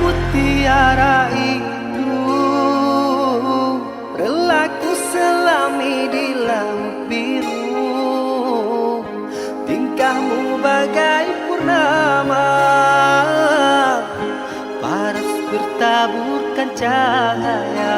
Mutiara itu relaku selami di laut biru, tingkahmu bagai purnama, paras bertaburkan cahaya.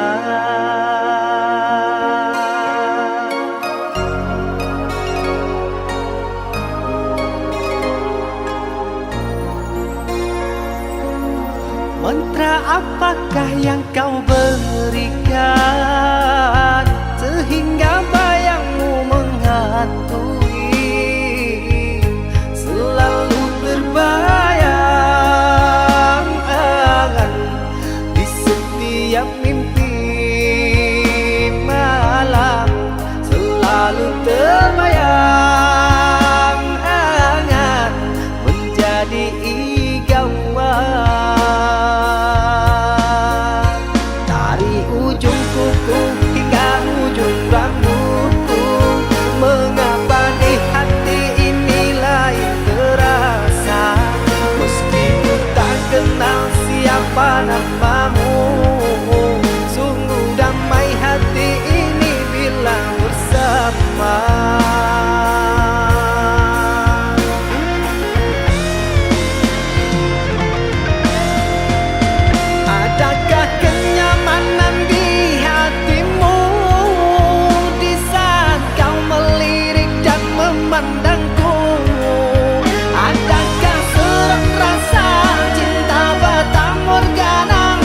Mantra apakah yang kau berikan sehingga bayangmu menghantui, selalu terbayang di setiap mimpi malam, selalu terbayang menjadi igauan. Hingga ujung rambutku, mengapa di hati ini lain terasa, meski ku tak kenal siapa namamu. Sungguh damai hati ini bila bersama. Adakah kenyamanan di hatimu di saat kau melirik dan memandangku? Adakah serak rasa cinta fata morgana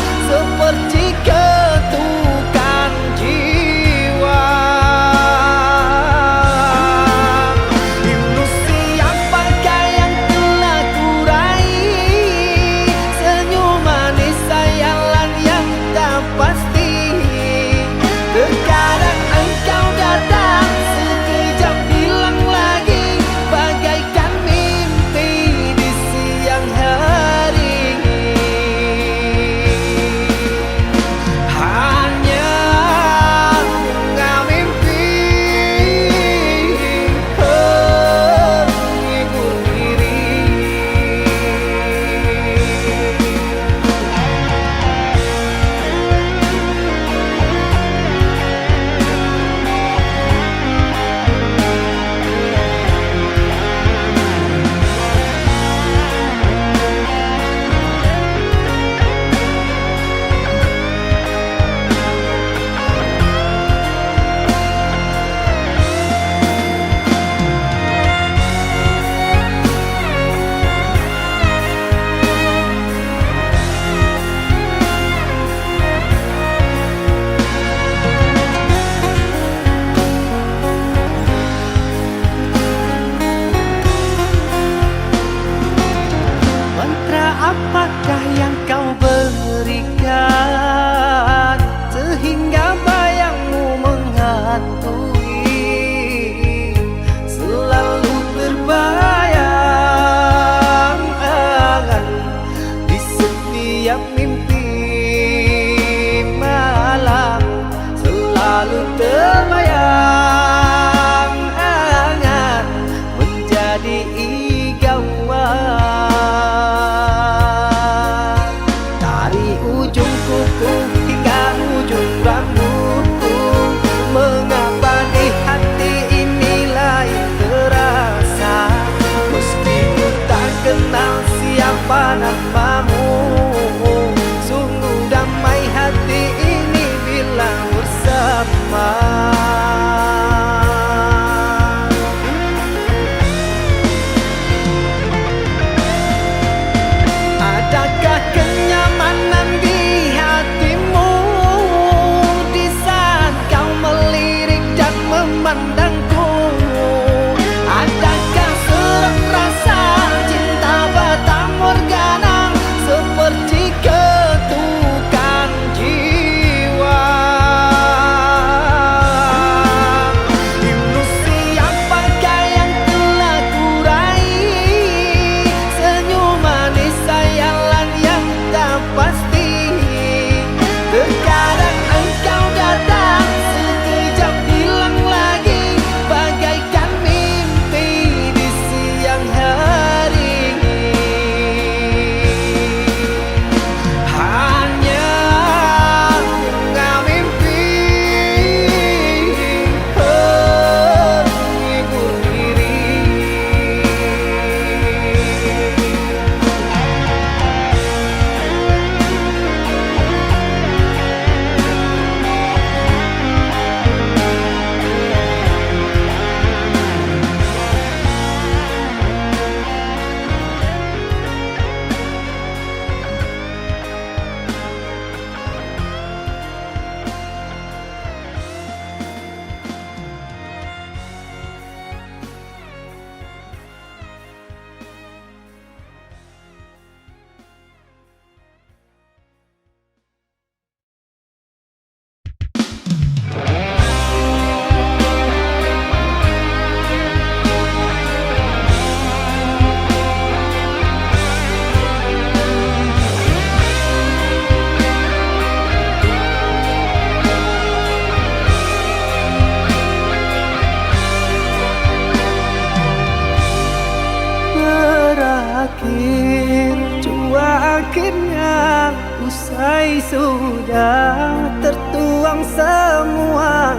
sudah tertuang semua.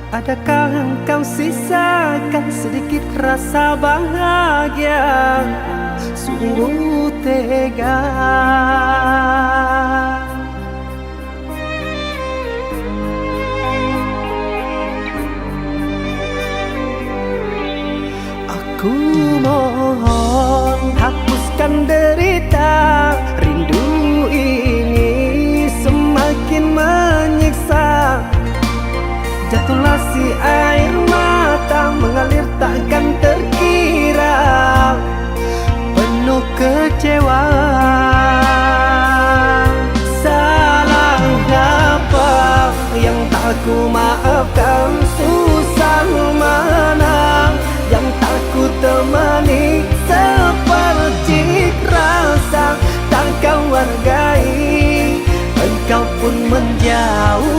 Adakah engkau sisakan sedikit rasa bahagia? Sungguh tega. Aku mohon hapuskan derita, rindu ini semakin menyiksa. Jatuhlah si air mata mengalir takkan terkira, penuh kecewa. Salah apa yang tak ku maafkan? Susah mana yang tak ku temani? Seperti rasa tak kau hargai, engkau pun menjauh,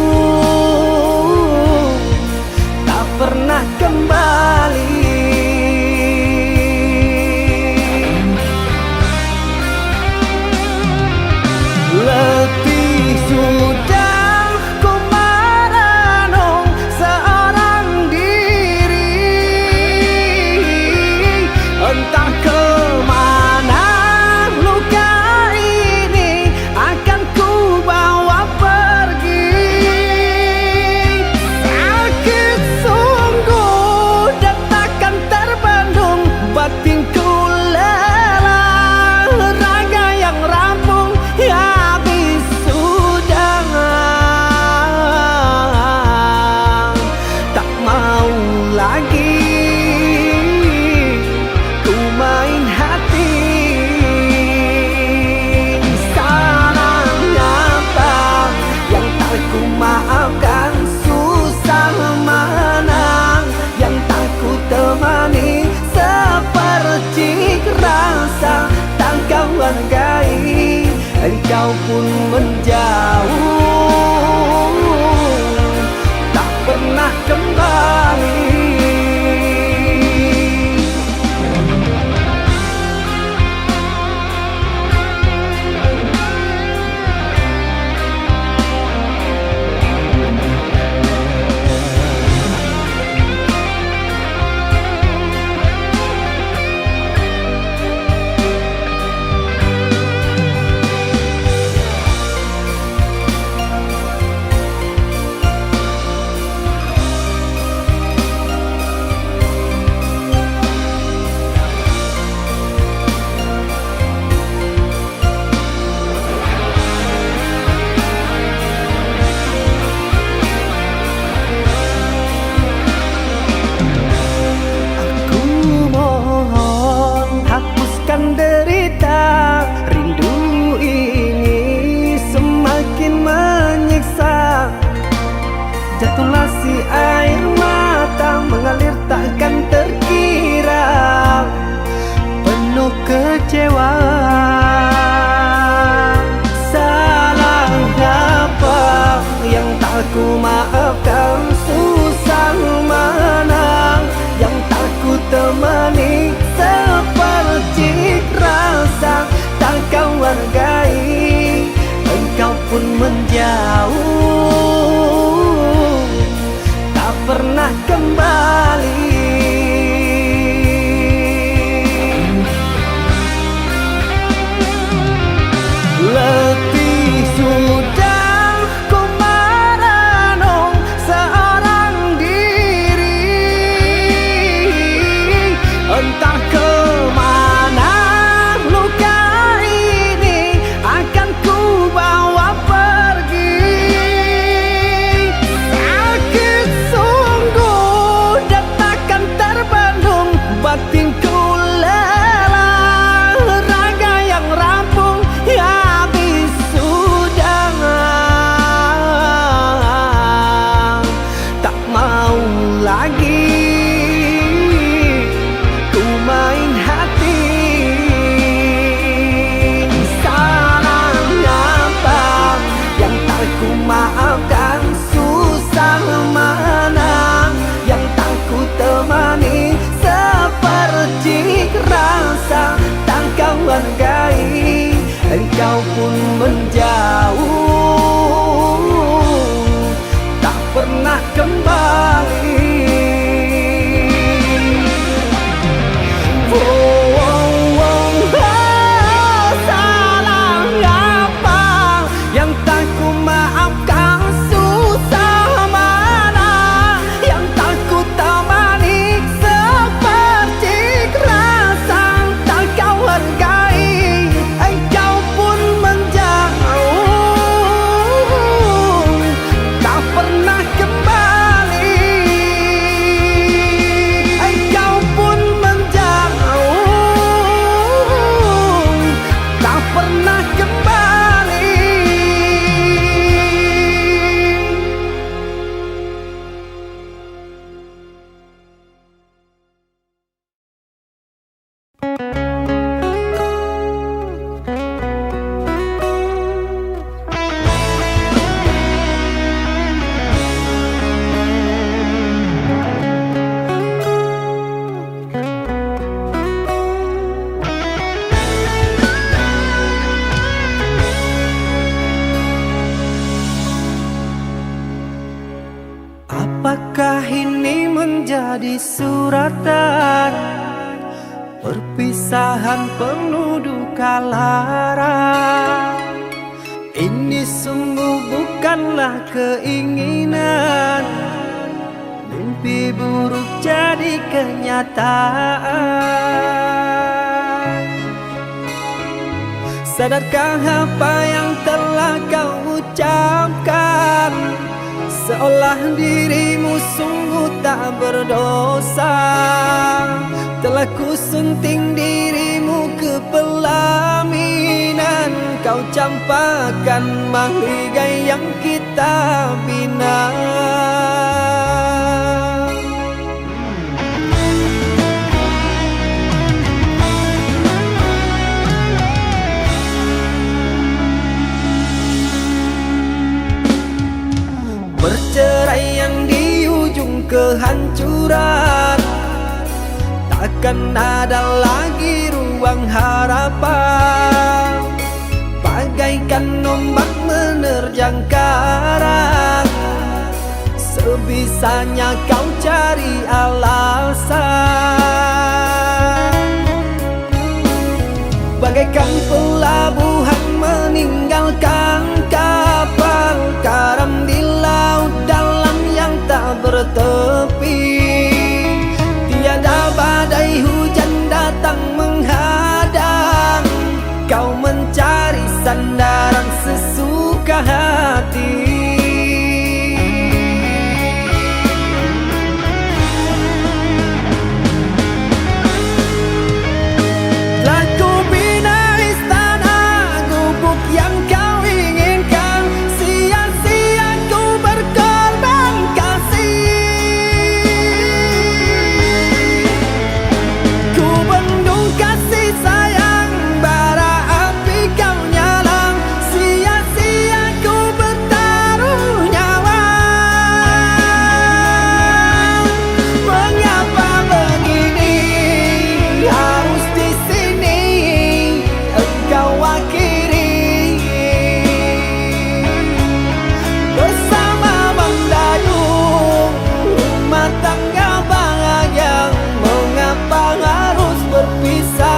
tak pernah kembali. Letih sudah ku merenung seorang diri, entah kemana luka ini akan ku bawa pergi. Sakit sungguh dan takkan terbendung, batinku lelah, raga yang rampung habis sudah. Tak mau lagi ku main hati. Salah apa yang tak ku maafkan? Susah mana yang tak ku temani? Seperti rasa tak kau hargai, engkau pun menjauh, tak pernah kembali. Derita, rindu ini semakin menyiksa. Jatuhlah si air mata mengalir takkan terkira, penuh kecewa. Salah apa yang tak ku maafkan? Susah mana yang tak ku temani? Seperti rasa tak kau hargai, engkau pun menjauh, tak pernah kembali. Letih sudah ku merenung seorang diri, entah kemana luka ini akan ku bawa pergi. Sakit sungguh dan tak menjadi suratan, perpisahan penuh duka lara. Ini sungguh bukanlah keinginan, mimpi buruk jadi kenyataan. Sadarkah apa yang telah kau ucapkan? Seolah dirimu sungguh tak berdosa. Telah kusunting dirimu ke pelaminan, kau campakkan mahligai yang kita bina. Perceraian di ujung kehancuran, takkan ada lagi ruang harapan. Bagaikan ombak menerjang karang, sebisanya kau cari alasan. Bagaikan pelabuhan meninggalkan kapal karam di laut dalam yang tak bertepi. Tiada badai hujan datang menghadang, kau mencari sandaran sesuka hati. Telah ku bina istana gubuk yang kau inginkan, sia-sia ku berkorban kasih. Ku bendung kasih sayang, bara api kau nyalang, sia-sia ku bertaruh nyawa. Mengapa begini harus di sini engkau akhiri? Bersama Bang Dayung rumah tangga bahagia, mengapa harus berpisah?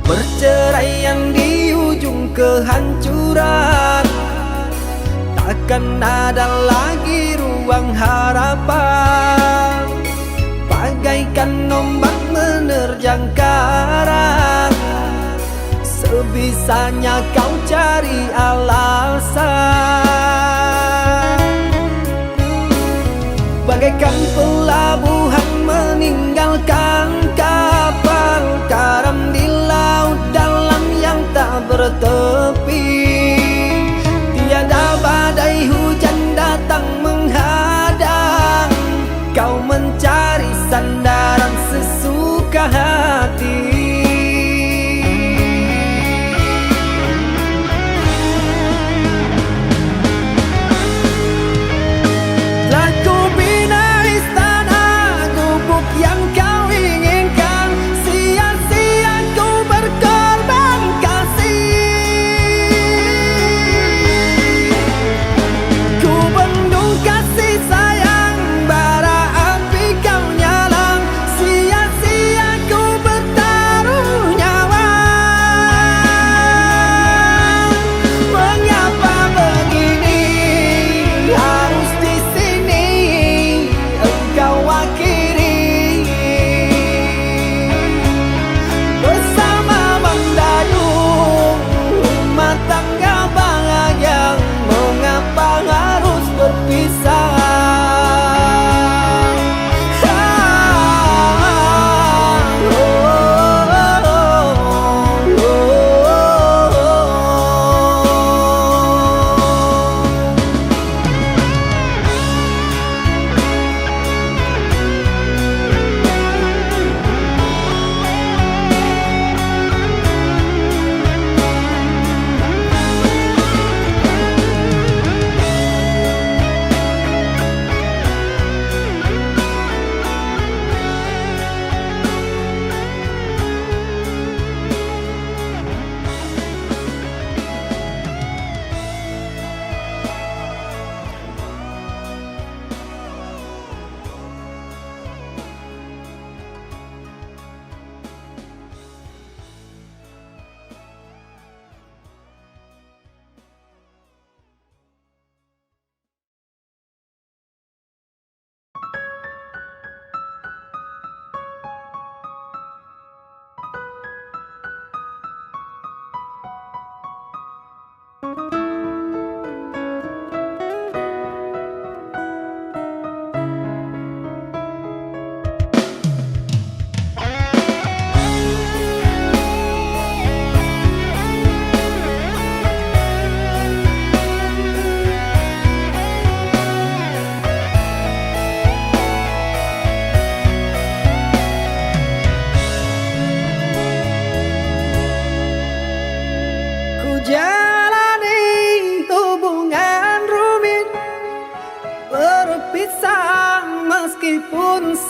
Perceraian di ujung kehancuran, takkan ada lagi ruang harapan. Bagaikan ombak menerjang karang, sebisanya kau cari alasan. Bagaikan pelabuhan meninggalkan kapal karam di laut dalam yang tak bertepi. Tiada badai hujan datang menghadang, kau mencari sandaran sesuka hati. Telah ku bina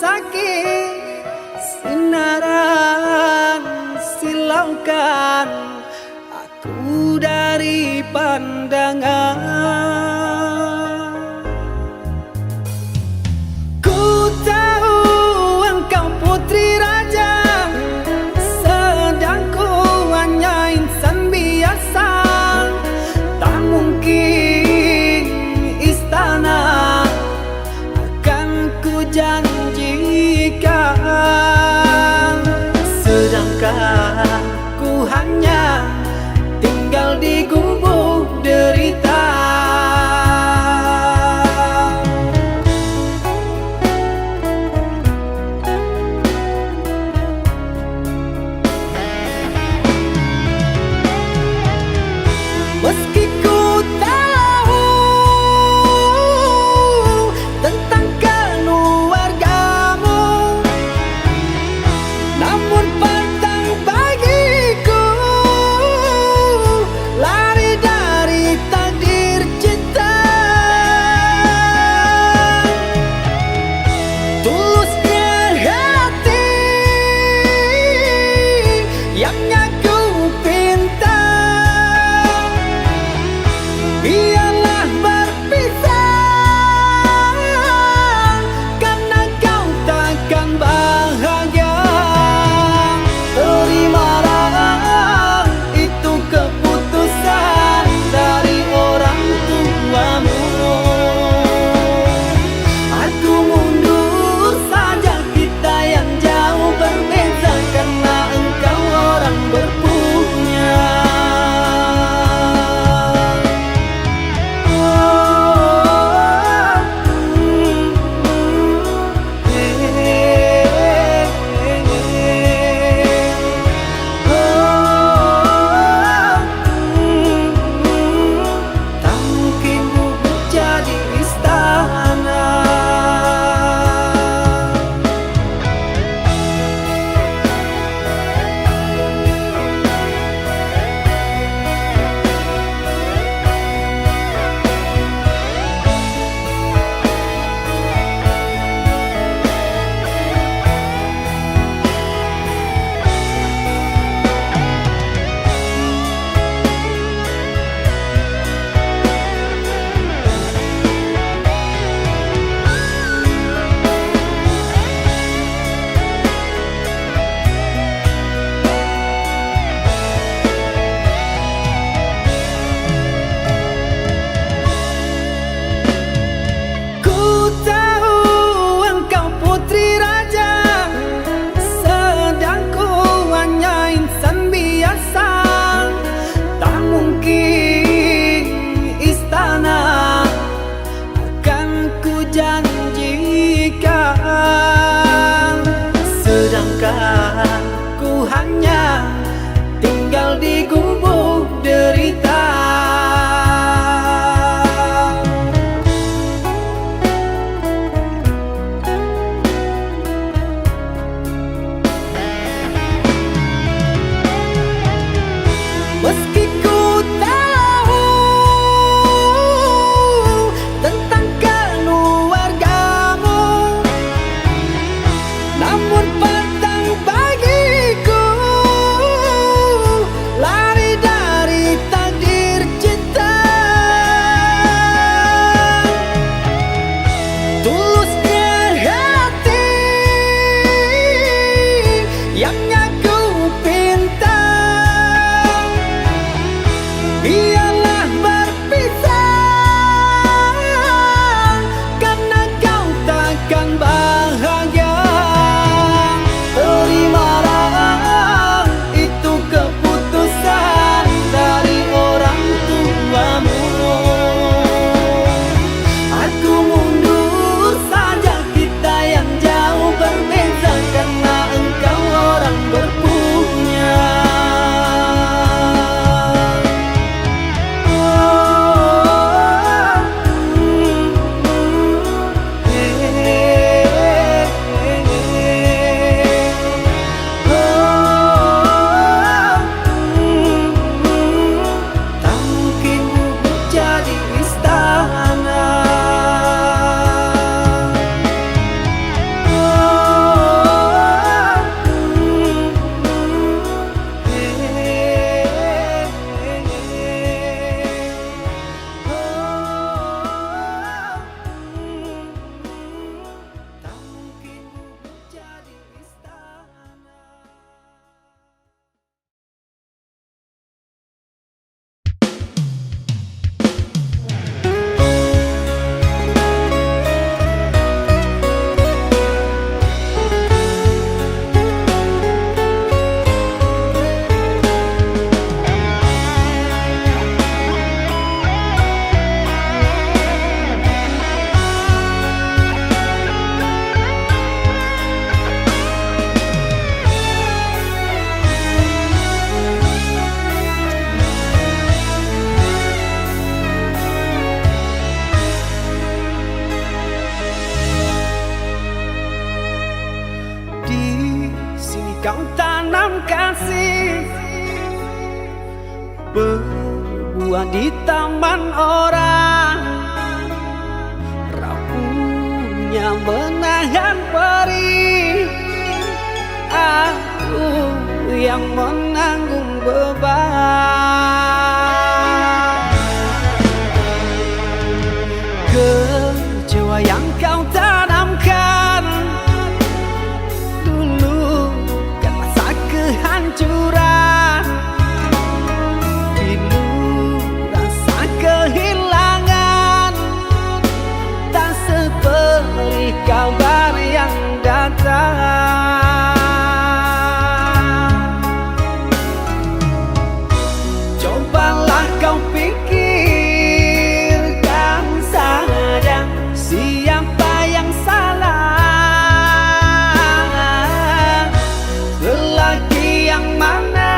sakit, sinaran silaukan aku dari pandangan. Ku tahu engkau putri raja, sedang ku hanya insan biasa. Tak mungkin istana akan ku janjikan, sedangkan ku hanya tinggal di gubuk derita. kau tanam kasih, berbuah di taman orang, rapuhnya menahan perih. Aku yang menanggung beban, kecewa yang kau tanamkan dulu kan rasa kehancuran, pilu rasa kehilangan, tak seperti kabar yang datang. Cobalah kau pikirkan saja siapa yang salah, lelaki yang mana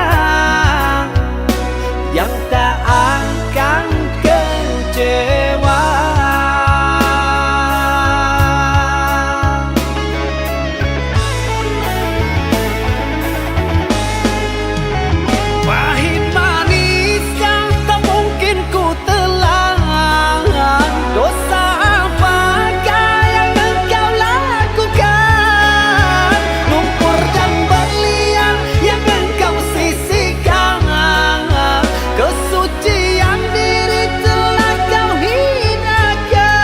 yang tak akan kecewa. Pahit manis yang tak mungkin ku telan, dosa apakah yang engkau lakukan, lumpur dan berlian yang engkau sisihkan, kesucian diri telah kau hinakan.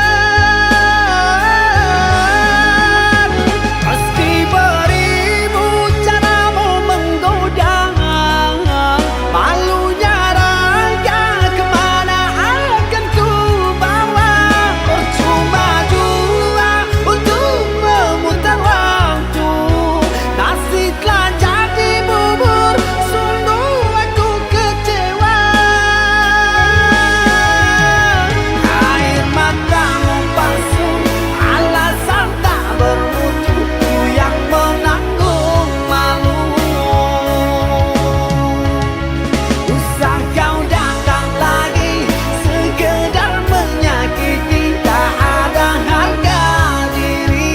Pasti berimu caramu menggoda, malunya raga kemana akan ku bawa. Percuma jua untuk memutar waktu, nasi telah jadi bubur, sungguh aku kecewa. Air matamu palsu, alasan tak bermutu, ku yang menanggung malu. Usah kau datang lagi sekedar menyakiti, tak ada harga diri.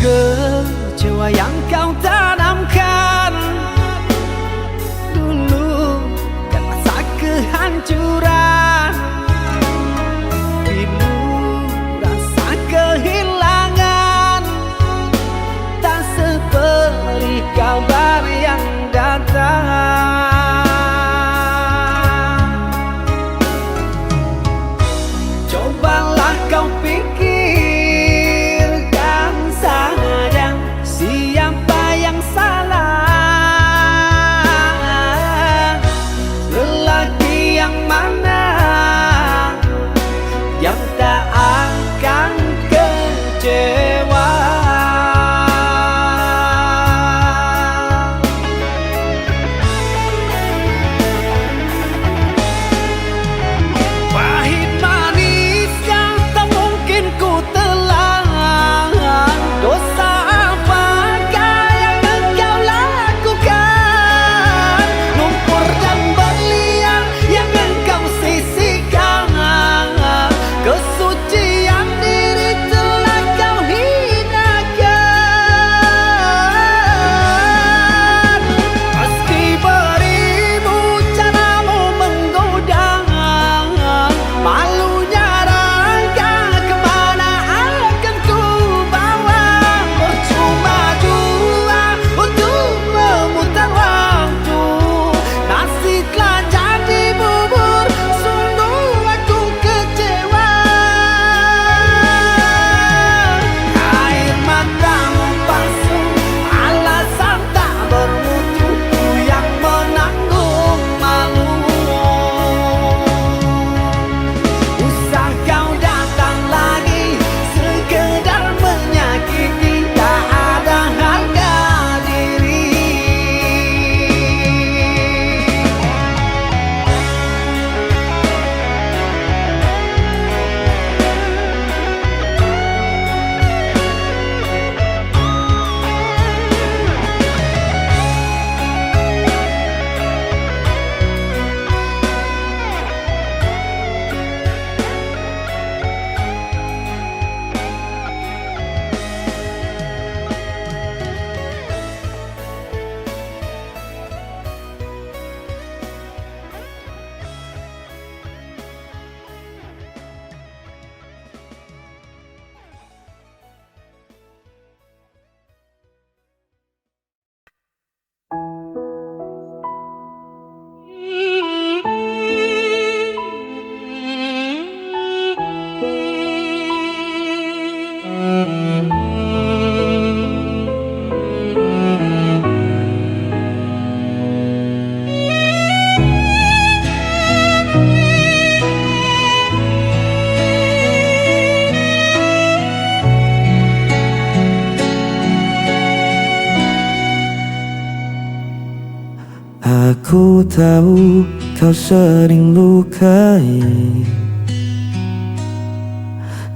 Kecewa yang kau tanamkan dulu kan rasa kehancuran, pilu rasa kehilangan, tak seperti kabar yang datang. Cobalah kau pikirkan saja siapa yang salah, lelaki yang mana yang tak akan kecewa. Aku tahu kau sering lukai,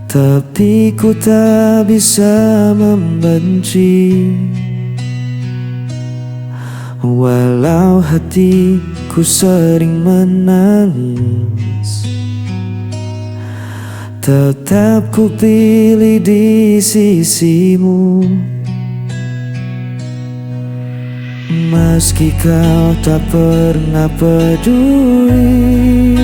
tapi ku tak bisa membenci. Walau hatiku sering menangis, tetap ku pilih di sisimu. Meski kau tak pernah peduli,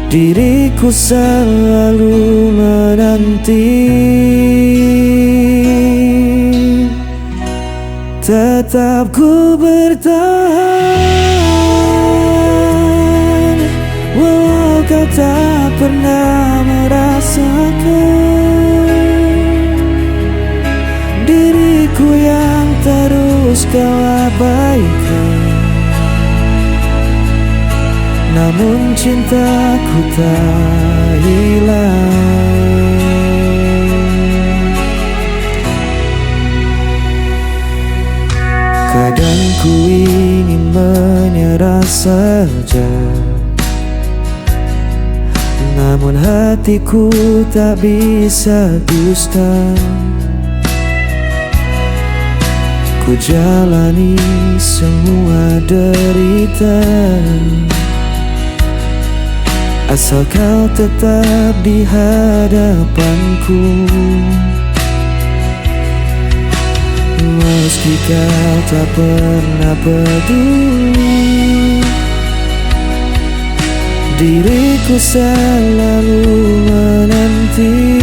diriku selalu menanti. Tetap ku bertahan, walau kau tak pernah merasakan. Diriku yang terus kau abaikan, namun cintaku tak hilang. Kadang ku ingin menyerah saja, namun hatiku tak bisa dusta. Ku jalani semua derita, asal kau tetap di hadapanku. Meski kau tak pernah peduli, diriku selalu menanti.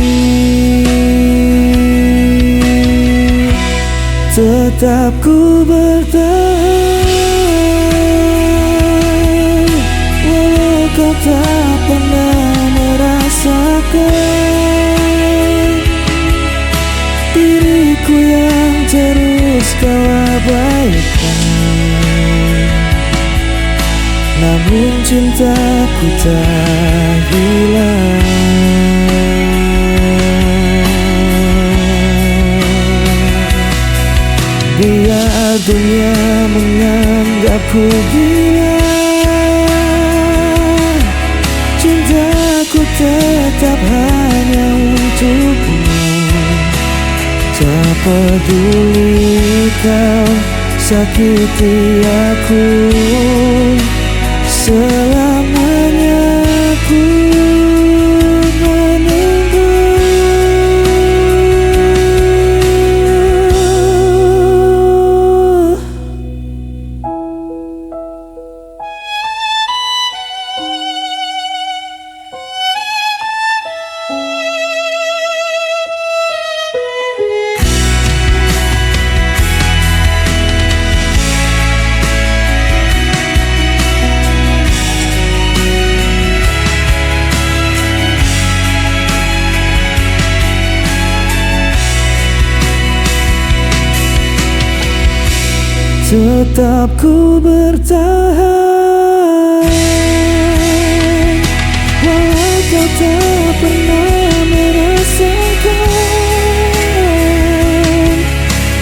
Tetap ku bertahan, walau kau tak pernah merasakan. Diriku yang terus kau abaikan, namun cintaku tak hilang. Biar dunia menganggapku gila, cintaku tetap hanya untukmu. Tak peduli kau sakiti aku, selamanya aku menunggu. Tetap ku bertahan, walau kau tak pernah merasakan.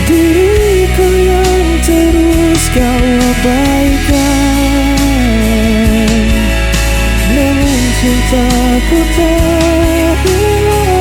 Diriku yang terus kau abaikan, namun cintaku tak hilang.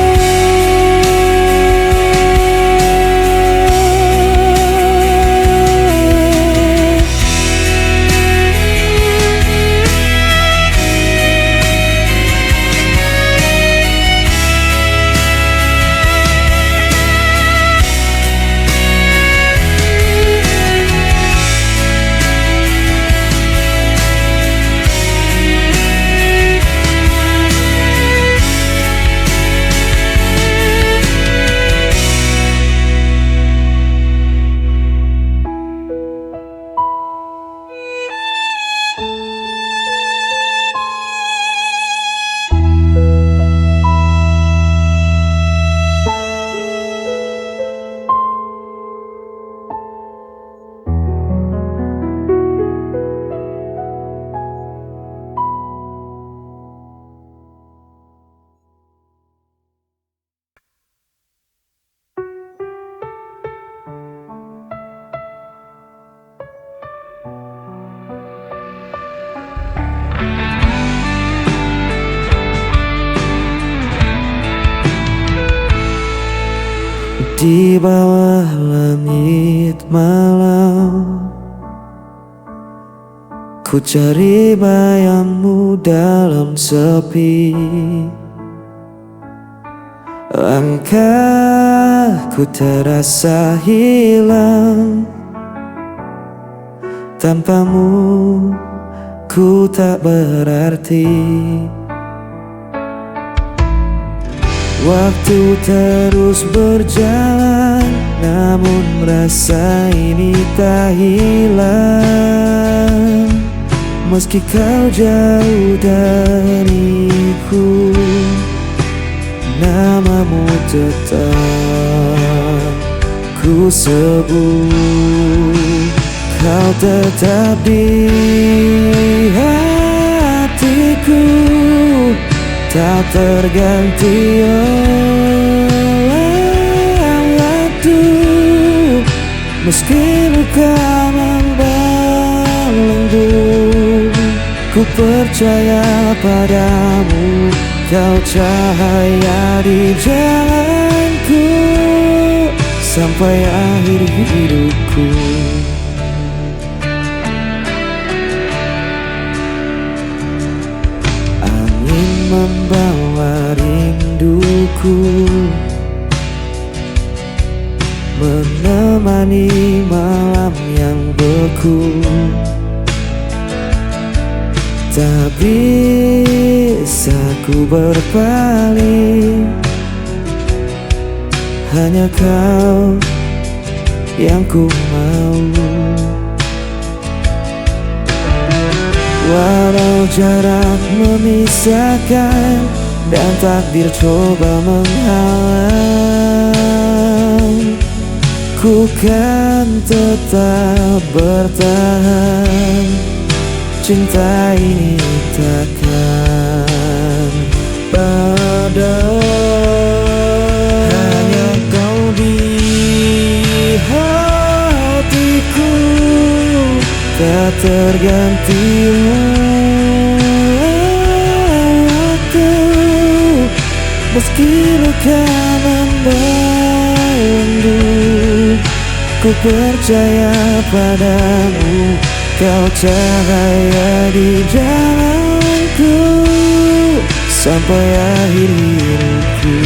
Di bawah langit malam, ku cari bayangmu dalam sepi. Langkahku terasa hilang, tanpamu ku tak berarti. Waktu terus berjalan, namun rasa ini tak hilang. Meski kau jauh dariku, namamu tetap ku sebut. Kau tetap di hatiku, tak terganti oleh waktu. Meski luka membelenggu, ku percaya padamu. Kau cahaya di jalanku sampai akhir hidupku. Angin membawa rinduku, menemani malam yang beku. Tak bisa ku berpaling, hanya kau yang ku mau. Walau jarak memisahkan dan takdir coba menghalang, ku kan tetap bertahan. Cinta ini takkan padam. Hanya kau di hatiku, tak terganti waktu. Meski luka membelenggu, ku percaya padamu. Kau cahaya di jalanku sampai akhir hidupku.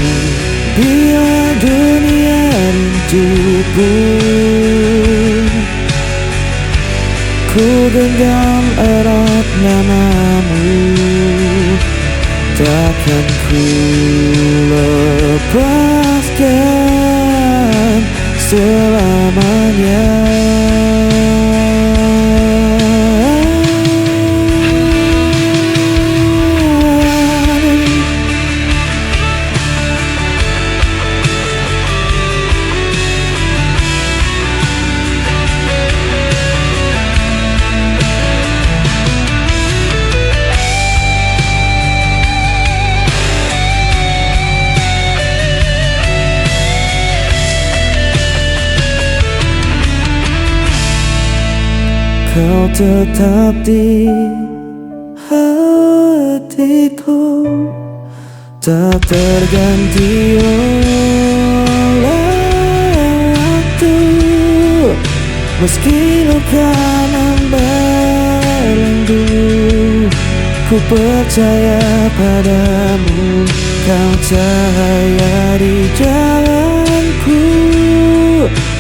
Bila dunia rindu pun, ku genggam erat namamu. Takkan ku lepaskan selamanya. Kau tetap di hatiku, tak terganti oleh waktu. Meski luka membelenggu, ku percaya padamu. Kau cahaya di jalanku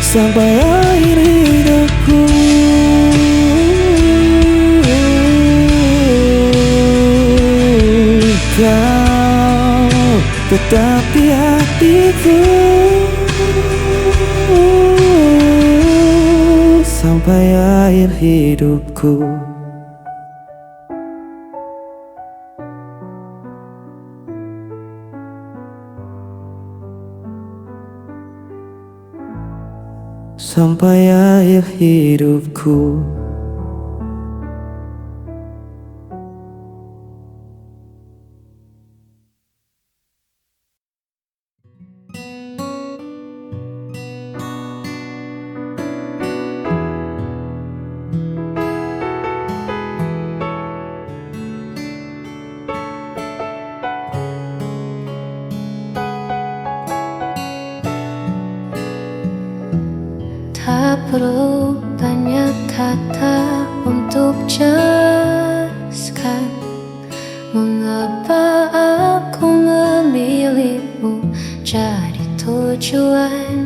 sampai akhir hidupku. Kau tetap di hatiku sampai akhir hidupku. Sampai akhir hidupku. menjelaskan mengapa aku memilihmu jadi tujuan.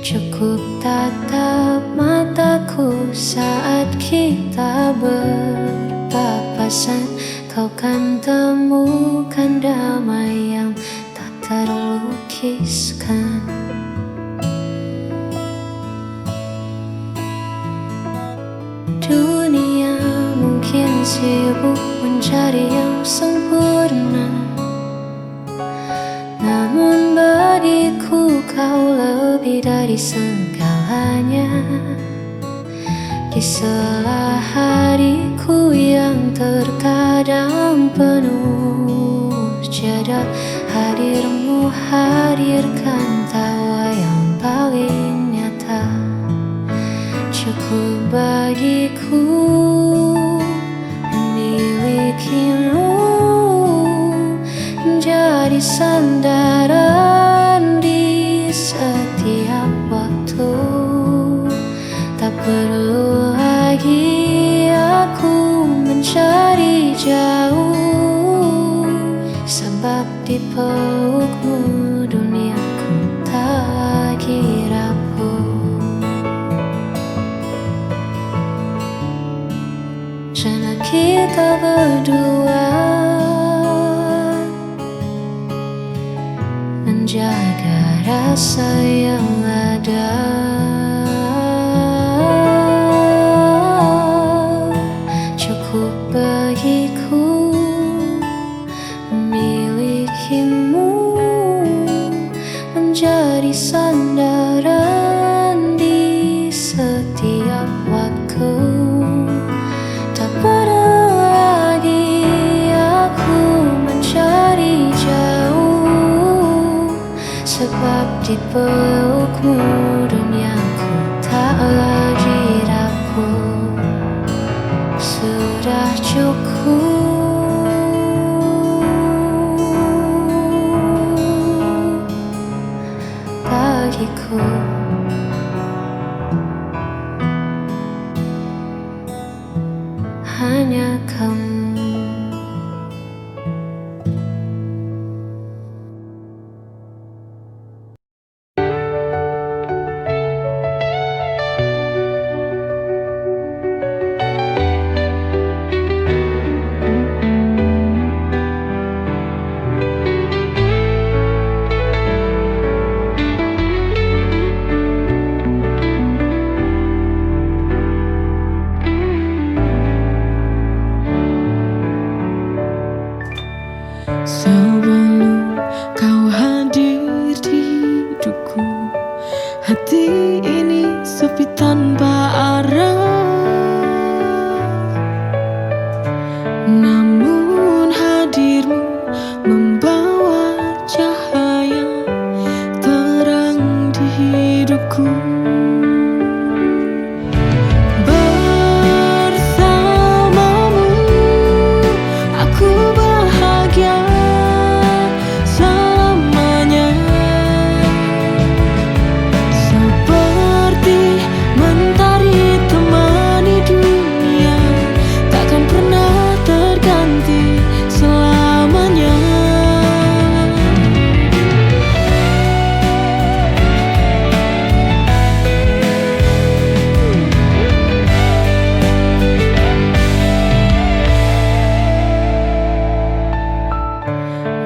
Cukup tatap mataku saat kita berpapasan, kau kan temukan damai yang tak terlukiskan. Dunia mungkin sibuk mencari yang sempurna, namun bagiku kau lebih dari segalanya. Di sela hariku yang terkadang penuh jeda, hadirmu hadirkan tawa yang paling nyata. Cukup bagiku memilikimu menjadi sandaran di setiap waktu. Tak perlu lagi aku mencari jauh, sebab di pelukmu duniaku tak lagi rapuh. Karena kita berdua menjaga rasa yang ada. Cukup bagiku memilikimu menjadi sandaran di setiap waktu. Tak perlu lagi aku mencari jauh, sebab di pelukmu duniaku tak lagi rapuh. Sudah cukup bagiku. Hanya kamu. Sebelum kau hadir di hidupku, hati ini sepi tanpa arah. Namun hadirmu membawa cahaya terang di hidupku. Bersamamu aku bahagia selamanya, seperti mentari temani dunia, takkan pernah terganti selamanya.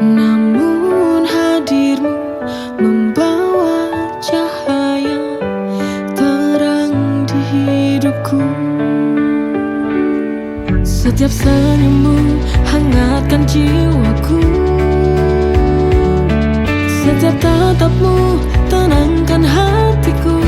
Namun hadirmu membawa cahaya terang di hidupku. Setiap senyummu hangatkan jiwaku, setiap tatapmu tenangkan hatiku.